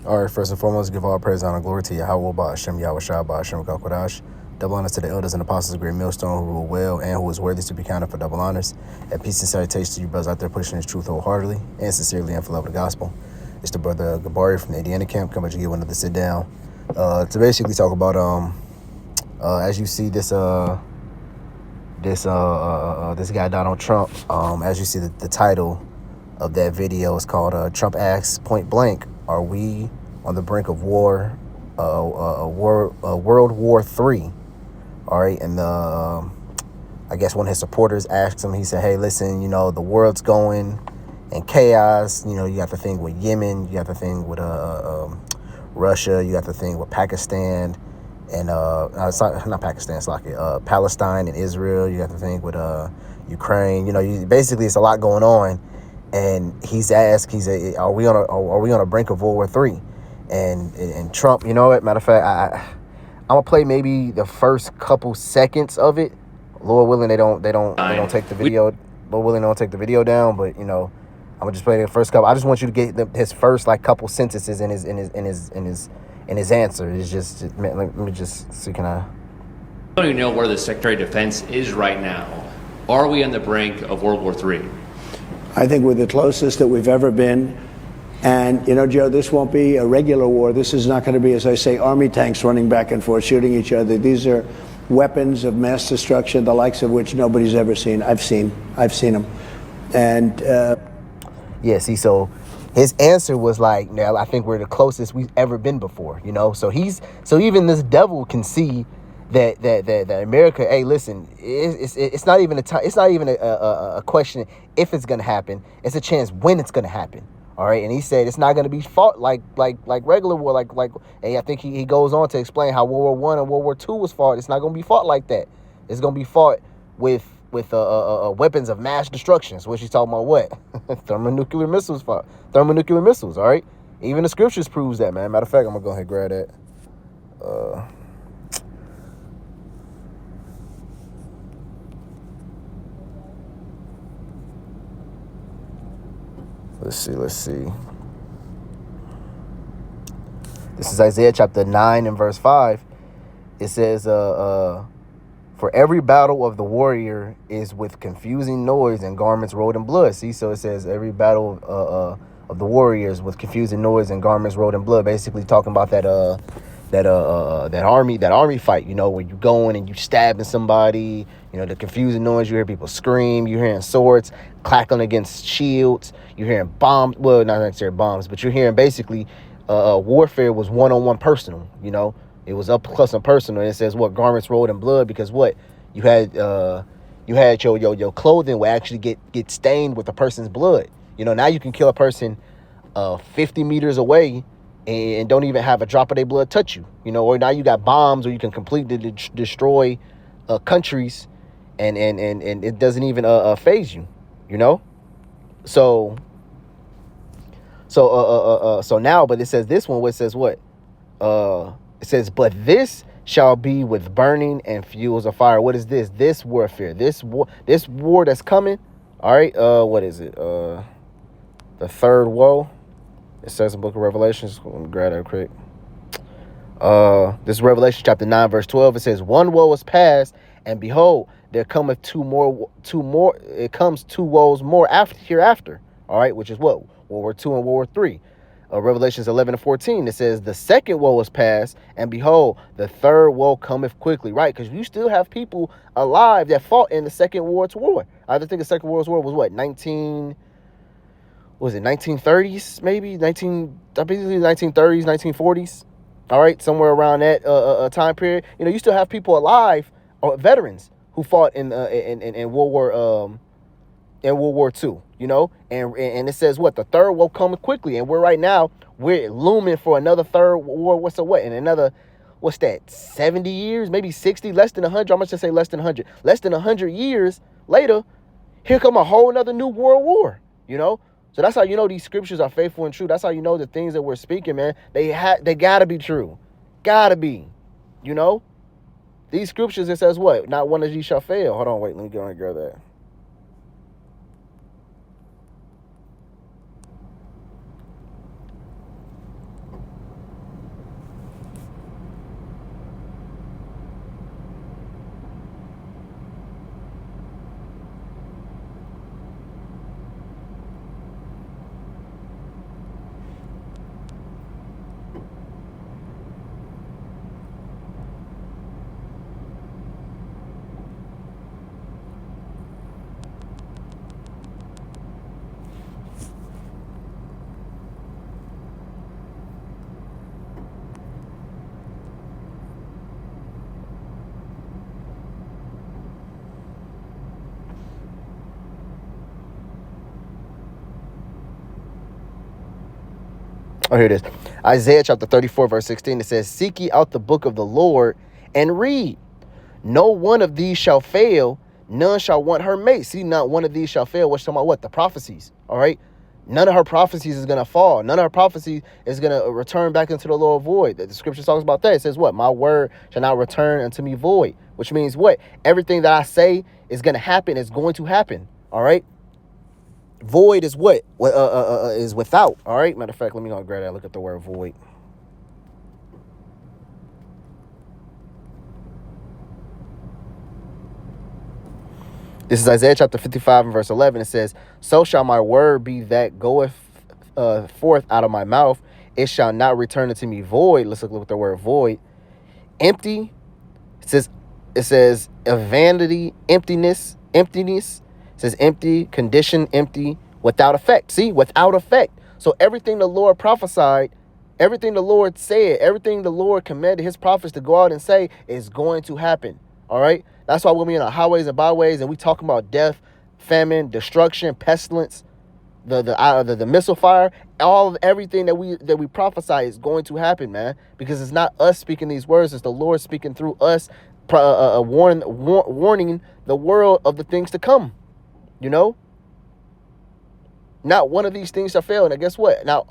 All right, first and foremost, give all praise, honor, glory to Yahweh, Ba'ashem, Yahweh Shah, Ba'ashem, Kakwadash. Double honors to the elders and apostles of Great Millstone who rule well and who is worthy to be counted for double honors. And peace and salutations to you brothers out there pushing this truth wholeheartedly and sincerely and for love of the gospel. It's the brother Gabari from the Indiana camp coming to give another sit down to basically talk about as you see this guy Donald Trump. As you see the title of that video is called Trump asks point blank, are we on the brink of World War III? All right, and I guess one of his supporters asked him, he said, hey, listen, the world's going in chaos. You got the thing with Yemen, you got the thing with Russia, you got the thing with Pakistan, and not Pakistan, it's like Palestine and Israel. You got the thing with Ukraine. Basically it's a lot going on. And he's asked, are we on a brink of World War III? And Trump, you know what? Matter of fact, I'm gonna play maybe the first couple seconds of it. Lord willing, they don't take the video. Lord willing, they don't take the video down. But I'm gonna just play the first couple. I just want you to get his first couple sentences in his answer. It's just man, let me just see. Can I? I don't even know where the Secretary of Defense is right now. Are we on the brink of World War III? I think we're the closest that we've ever been. And, Joe, this won't be a regular war. This is not going to be, as I say, army tanks running back and forth, shooting each other. These are weapons of mass destruction, the likes of which nobody's ever seen. I've seen them. And yeah, see, so his answer was like, now I think we're the closest we've ever been before, So even this devil can see that America, hey, listen, it's not even a question if it's gonna happen. It's a chance when it's gonna happen. All right, and he said it's not gonna be fought like regular war, and I think he goes on to explain how World War I and World War II was fought. It's not gonna be fought like that. It's gonna be fought with weapons of mass destruction. So what she's talking about, what thermonuclear missiles fought, thermonuclear missiles. All right, even the scriptures proves that, man. Matter of fact, I'm gonna go ahead and grab that. Let's see. This is Isaiah chapter 9 and verse 5. It says, for every battle of the warrior is with confusing noise and garments rolled in blood. See, so it says every battle of the warriors with confusing noise and garments rolled in blood. Basically talking about that army fight, where you go in and you stabbing somebody, the confusing noise, you hear people scream, you're hearing swords clacking against shields, you're hearing bombs, well, not necessarily bombs, but you're hearing basically warfare was one-on-one personal, it was up close and personal. And it says what garments rolled in blood, because what you had your clothing would actually get stained with a person's blood. Now you can kill a person 50 meters away and don't even have a drop of their blood touch you, or now you got bombs, or you can completely destroy countries and it doesn't even phase you, so now, but it says this one, what says what? It says, but this shall be with burning and fuels of fire. What is this? This warfare, this war that's coming. All right. What is it? The third woe. It says in the book of Revelations. Let me grab that quick. This is Revelation chapter 9, verse 12. It says, one woe is past, and behold, there cometh two more. It comes two woes more hereafter. All right, which is what? World War II and World War III. Revelations 11 and 14, it says, the second woe is past, and behold, the third woe cometh quickly. Right, because you still have people alive that fought in the Second World War. I think the Second World War was what, 1930s, maybe? I believe 1930s, 1940s. All right, somewhere around that time period. You still have people alive, or veterans, who fought in World War II, and it says what? The third will come quickly. And we're looming for another third war. In another, 70 years, maybe 60, less than 100. I'm going to say less than 100. Less than 100 years later, here come a whole another new world war, So that's how these scriptures are faithful and true. That's how the things that we're speaking, man, they gotta be true. Gotta be, These scriptures, it says what? Not one of these shall fail. Hold on, wait, let me go and grab that. Oh, here it is. Isaiah chapter 34, verse 16. It says, seek ye out the book of the Lord and read. No one of these shall fail. None shall want her mate. See, not one of these shall fail. What's talking about what? The prophecies. All right. None of her prophecies is going to fall. None of her prophecies is going to return back into the Lord void. The scripture talks about that. It says what? My word shall not return unto me void. Which means what? Everything that I say is going to happen. Is going to happen. All right. Void is what? Is without. All right. Matter of fact, let me go grab that. Look at the word void. This is Isaiah chapter 55 and verse 11. It says, so shall my word be that goeth forth out of my mouth. It shall not return unto me void. Let's look at the word void. Empty. It says a vanity, emptiness. It says empty, condition, empty, without effect. See, without effect. So everything the Lord prophesied, everything the Lord said, everything the Lord commanded his prophets to go out and say is going to happen. All right. That's why when we're in our highways and byways and we talking about death, famine, destruction, pestilence, the missile fire, everything that we prophesy is going to happen, man. Because it's not us speaking these words; it's the Lord speaking through us, warning the world of the things to come. You know, not one of these things shall fail. And guess what? Now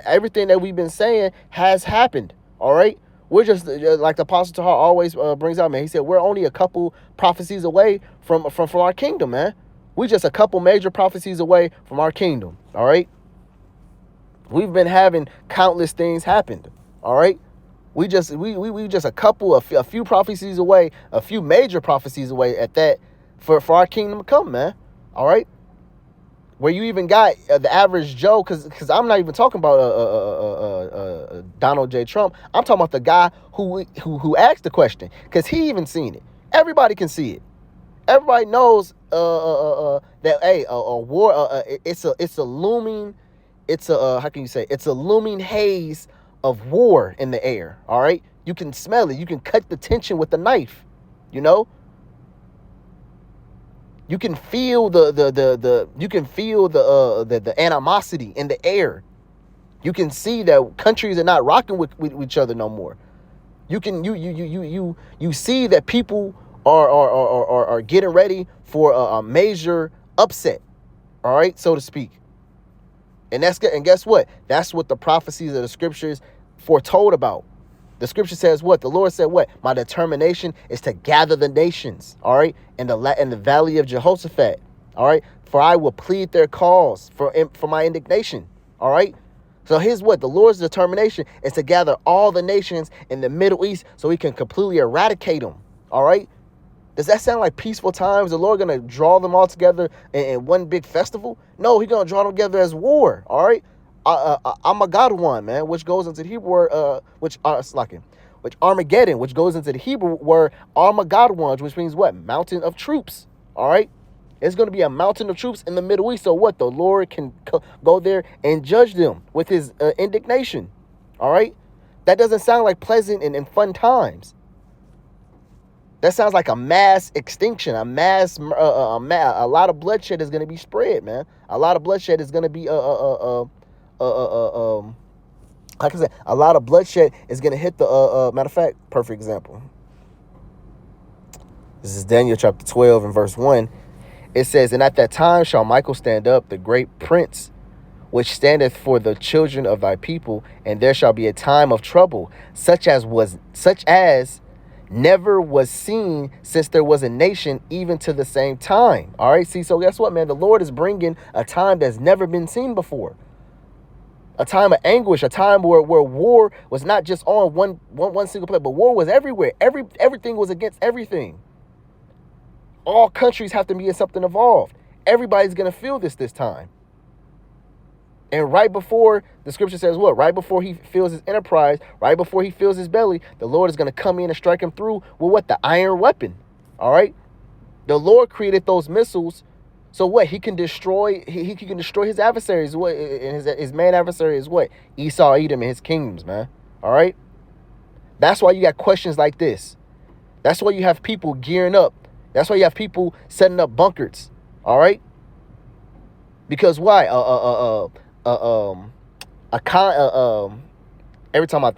everything that we've been saying has happened. All right. We're just like the Apostle Tahar always brings out, man. He said we're only a couple prophecies away from our kingdom, man. We're just a couple major prophecies away from our kingdom. All right. We've been having countless things happen. All right. We just a few prophecies away, a few major prophecies away at that for our kingdom to come, man. All right. Where you even got the average Joe, because I'm not even talking about Donald J. Trump. I'm talking about the guy who asked the question, because he even seen it. Everybody can see it. Everybody knows that a war it's a looming it's a looming haze of war in the air. All right, you can smell it. You can cut the tension with a knife. You know. You can feel the animosity in the air. You can see that countries are not rocking with each other no more. You see that people are getting ready for a major upset, all right, so to speak. And guess what? That's what the prophecies of the scriptures foretold about. The scripture says what? The Lord said what? My determination is to gather the nations, all right, in the valley of Jehoshaphat, all right, for I will plead their cause for my indignation, all right. So here's what the Lord's determination is: to gather all the nations in the Middle East so he can completely eradicate them, all right. Does that sound like peaceful times? The Lord gonna draw them all together in one big festival? No, he's gonna draw them together as war, all right. I'm a God one, man, which goes into the Hebrew word, which Armageddon, which goes into the Hebrew word Armageddon, which means what? Mountain of troops. All right. It's going to be a mountain of troops in the Middle East. So what? The Lord can go there and judge them with his indignation. All right. That doesn't sound like pleasant and fun times. That sounds like a mass extinction, a lot of bloodshed is going to be spread, man. A lot of bloodshed is going to be like I said, a lot of bloodshed is going to hit the, matter of fact, perfect example. This is Daniel chapter 12 and verse 1. It says, and at that time shall Michael stand up, the great prince, which standeth for the children of thy people, and there shall be a time of trouble, such as never was seen since there was a nation, even to the same time. All right, see, so guess what, man? The Lord is bringing a time that's never been seen before. A time of anguish, a time where war was not just on one single place, but war was everywhere. Everything was against everything. All countries have to be in something involved. Everybody's going to feel this time. And right before, the scripture says what? Right before he feels his enterprise, right before he feels his belly, the Lord is going to come in and strike him through with what? The iron weapon. All right? The Lord created those missiles. So what? He can destroy, he can destroy his adversaries. What? And his main adversary is what? Esau, Edom, and his kingdoms, man. All right? That's why you got questions like this. That's why you have people gearing up. That's why you have people setting up bunkers. All right? Because why? every time I'm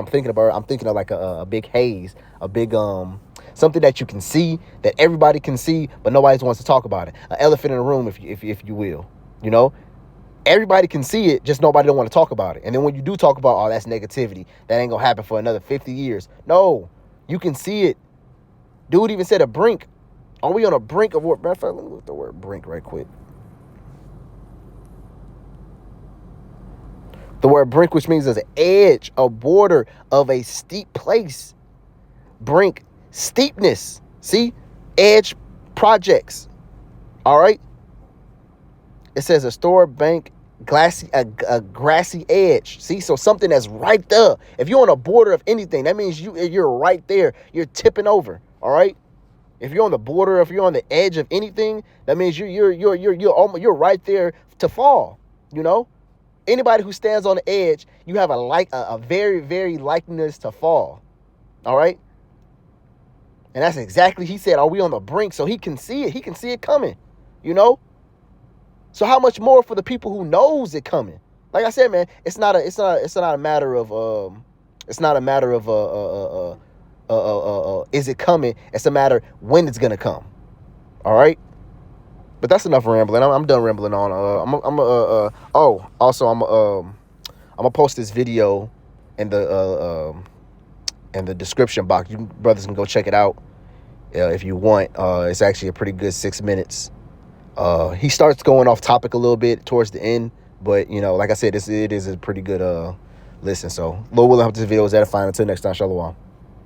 thinking about it, I'm thinking of like a big haze, a big something that you can see, that everybody can see, but nobody wants to talk about it. An elephant in the room, if you will, you know. Everybody can see it, just nobody don't want to talk about it. And then when you do talk about, oh, that's negativity, that ain't gonna happen for another 50 years. No, you can see it. Dude even said a brink. Are we on a brink of what? Matter of fact, let me look at the word brink right quick. The word brink, which means there's an edge, a border of a steep place. Brink, steepness. See? Edge projects. All right? It says a store, bank, a grassy edge. See? So something that's right there. If you're on a border of anything, that means you're right there. You're tipping over. All right? If you're on the border, if you're on the edge of anything, that means you're right there to fall, you know? Anybody who stands on the edge, you have a very, very likeness to fall. All right? And that's exactly, he said, are we on the brink? So he can see it. He can see it coming, you know? So how much more for the people who knows it coming? Like I said, man, it's not a matter of is it coming? It's a matter when it's gonna come. All right. But that's enough rambling. I'm done rambling on. Also I'm gonna post this video in the description box. You brothers can go check it out if you want. It's actually a pretty good 6 minutes. He starts going off topic a little bit towards the end, but you know, like I said, it is a pretty good listen. So Lord willing, I hope this video is edifying. Until next time, shalom.